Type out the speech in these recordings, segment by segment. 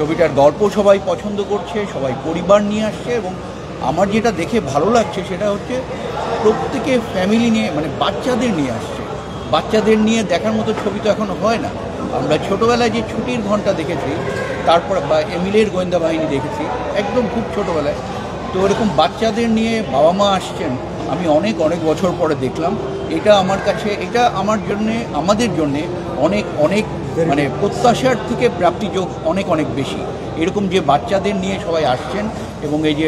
ছবিটার গল্প সবাই পছন্দ করছে, সবাই পরিবার নিয়ে আসছে, এবং আমার যেটা দেখে ভালো লাগছে সেটা হচ্ছে প্রত্যেকে ফ্যামিলি নিয়ে, মানে বাচ্চাদের নিয়ে আসছে। বাচ্চাদের নিয়ে দেখার মতো ছবি তো এখন হয় না। আমরা ছোটোবেলায় যে ছুটির ঘন্টা দেখেছি, তারপর বা এমিলের গোয়েন্দা বাহিনী দেখেছি, একদম খুব ছোটোবেলায়। তো এরকম বাচ্চাদের নিয়ে বাবা মা আসছেন, আমি অনেক অনেক বছর পরে দেখলাম। এটা আমার কাছে, এটা আমার জন্যে, আমাদের জন্যে অনেক অনেক মানে প্রত্যাশার থেকে প্রাপ্তিযোগ অনেক অনেক বেশি। এরকম যে বাচ্চাদের নিয়ে সবাই আসছেন, এবং এই যে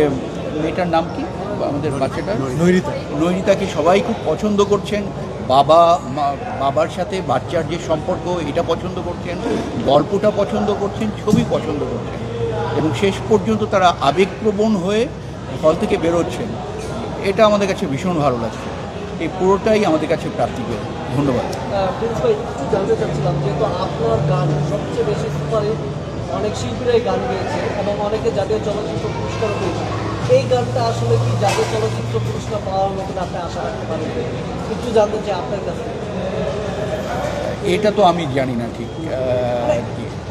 মেয়েটার নাম কি, আমাদের বাচ্চাটা নৈরিতাকে সবাই খুব পছন্দ করছেন। বাবার সাথে বাচ্চার যে সম্পর্ক, এটা পছন্দ করছেন, গল্পটা পছন্দ করছেন, ছবি পছন্দ করছেন, এবং শেষ পর্যন্ত তারা আবেগপ্রবণ হয়ে হল থেকে বেরোচ্ছেন। এটা আমাদের কাছে ভীষণ ভালো লাগছে। এই পুরোটাই আমাদের কাছে প্রাপ্তিযোগ। ধন্যবাদ। প্রিন্স ভাই, একটু জানতে চাচ্ছিলাম, যেহেতু আপনার গান সবচেয়ে বেশি সুপারহিট, অনেক শিল্পীরাই গান গেয়েছে এবং অনেকে জাতীয় চলচ্চিত্র পুরস্কারও পেয়েছে, এই গানটা আসলে কি জাতীয় চলচ্চিত্র পুরস্কার পাওয়ার মতন আপনি আশা রাখতে পারেন? একটু জানতে চাই আপনার কাছে। এটা তো আমি জানি না ঠিক,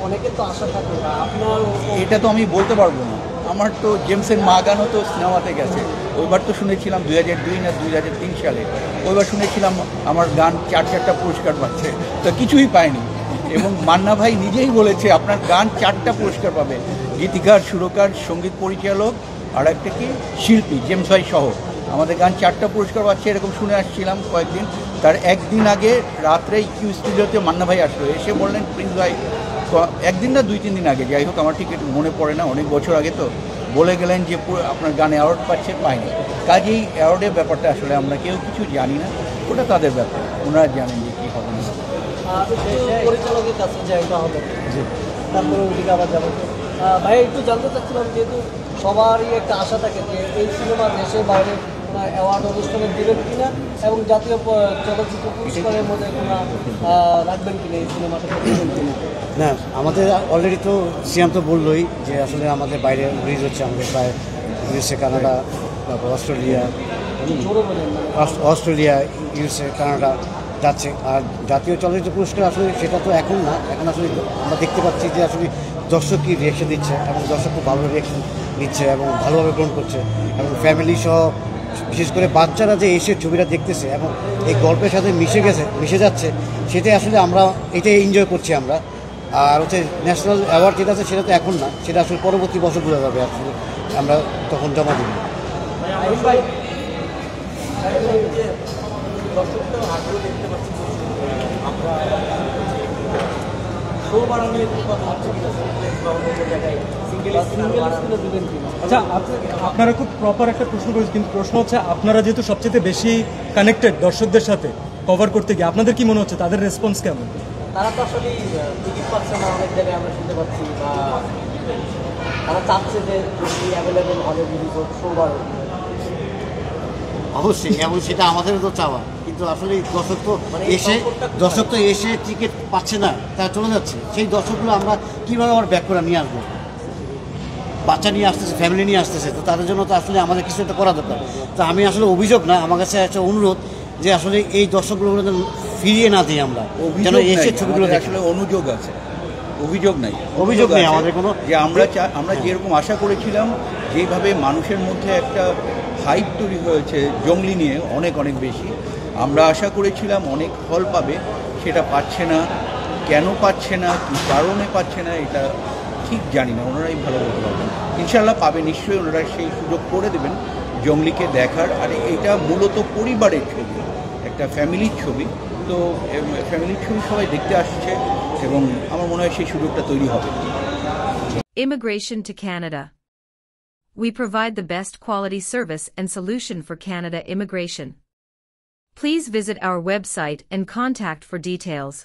অনেকে তো আশা থাকে, আপনার এটা তো আমি বলতে পারবো না। আমার তো জেমসের মা গানও তো সিনেমাতে গেছে, ওইবার তো শুনেছিলাম 2002 না 2003 সালে, ওইবার শুনেছিলাম আমার গান 4টা পুরস্কার পাচ্ছে, তো কিছুই পায়নি। এবং মান্না ভাই নিজেই বলেছে আপনার গান 4টা পুরস্কার পাবে, গীতিকার, সুরকার, সঙ্গীত পরিচালক, আর একটা কি শিল্পী, জেমস ভাই সহ আমাদের গান 4টা পুরস্কার পাচ্ছে, এরকম শুনে আসছিলাম কয়েকদিন। তার একদিন আগে রাত্রে ইউ স্টুডিওতে মান্না ভাই আসলো, এসে বললেন প্রিন্স ভাই, একদিন না 2-3 দিন আগে, যাই হোক আমার ঠিক একটু মনে পড়ে না, অনেক বছর আগে, তো বলে গেলেন যে আপনার গানে অ্যাওয়ার্ড পাচ্ছে, পায়নি। কাজেই অ্যাওয়ার্ডের ব্যাপারটা আসলে আমরা কেউ কিছু জানি না, ওটা তাদের ব্যাপার, ওনারা জানেন যে কী হবে না। পরিচালকের কাছে যাইতে হবে, তারপরে ওইদিকে আবার যাবো। ভাই, একটু জানতে চাচ্ছিলাম, যেহেতু সবারই একটা আশা থাকে যে এই সিনেমা দেশের বাইরে অ্যাওয়ার্ড অনুষ্ঠানে দেবেন কিনা, এবং জাতীয় চলচ্চিত্র পুরস্কারের মধ্যে কোনো রাখবেন কিনা, এই সিনেমাটা দেবেন কিনা? না, আমাদের অলরেডি তো সিএম তো বললোই যে আসলে আমাদের বাইরে রিলিজ হচ্ছে, আমাদের প্রায় ইউএসএ, কানাডা, তারপর অস্ট্রেলিয়া, ইউএসএ, কানাডা যাচ্ছে। আর জাতীয় চলচ্চিত্র পুরস্কার আসলে সেটা তো এখন না, এখন আসলে আমরা দেখতে পাচ্ছি যে আসলে দর্শক কী রিয়েকশন দিচ্ছে, এবং দর্শক খুব ভালো রিয়েকশন দিচ্ছে এবং ভালোভাবে গ্রহণ করছে, এবং ফ্যামিলি সহ বিশেষ করে বাচ্চারা যে এসে ছবিটা দেখতেছে এবং এই গল্পের সাথে মিশে যাচ্ছে, সেটাই আসলে আমরা এটাই এনজয় করছি আমরা। আর হচ্ছে ন্যাশনাল অ্যাওয়ার্ড যেটা আছে সেটা তো এখন না, সেটা আসলে পরবর্তী বছর বোঝা যাবে, আসলে আমরা তখন জমা দেব। আচ্ছা, আপনারা খুব প্রপার একটা প্রশ্ন করেছেন, কিন্তু প্রশ্ন হচ্ছে আপনারা যেহেতু সবচেয়ে বেশি কানেক্টেড দর্শকদের সাথে কভার করতে গিয়ে, আপনাদের কি মনে হচ্ছে তাদের রেসপন্স কেমন? তারা তো আসলে টিকিট পাচ্ছে না, অনেক জায়গায় আমরা শুনতে পাচ্ছি, বা তারা চাচ্ছে যে অ্যাভেলেবেল হলে রিলিজ হোক সোমবার। অবশ্যই, এবং সেটা আমাদেরও তো চাওয়া, কিন্তু আসলে দর্শক তো এসে টিকিট পাচ্ছে না, তারা চলে যাচ্ছে। সেই দর্শকগুলো আমরা কীভাবে আবার ব্যাক করে নিয়ে আসবো? বাচ্চা নিয়ে আসতেছে, ফ্যামিলি নিয়ে আসতেছে, তো তাদের জন্য তো আসলে আমাদের কিছু একটা করা দরকার। তো আমি আসলে অভিযোগ না, আমার কাছে একটা অনুরোধ যে আসলে এই দর্শকগুলো ফিরিয়ে না দিই আমরা, যেন এসে ছবিগুলো আসলে অনুযোগ আছে, অভিযোগ নেই আমাদের কোনো, যে আমরা যেরকম আশা করেছিলাম, যেভাবে মানুষের মধ্যে একটা হাইপ তৈরি হয়েছে জঙ্গলি নিয়ে অনেক অনেক বেশি, আমরা আশা করেছিলাম অনেক ফল পাবে, সেটা পাচ্ছে না। কেন পাচ্ছে না, কী কারণে পাচ্ছে না, এটা ঠিক জানি না, ওনারাই ভালো বলতে পারবেন। ইনশাল্লাহ পাবে, নিশ্চয়ই ওনারা সেই সুযোগ করে দেবেন জঙ্গলিকে দেখার। আর এটা মূলত পরিবারের ছবি, একটা ফ্যামিলির ছবি, তো ফ্যামিলির ছবি সবাই দেখতে আসছে, এবং আমার মনে হয় সেই সুযোগটা তৈরি হবে। Immigration to Canada. We provide the best quality service and solution for Canada immigration. Please visit our website and contact for details.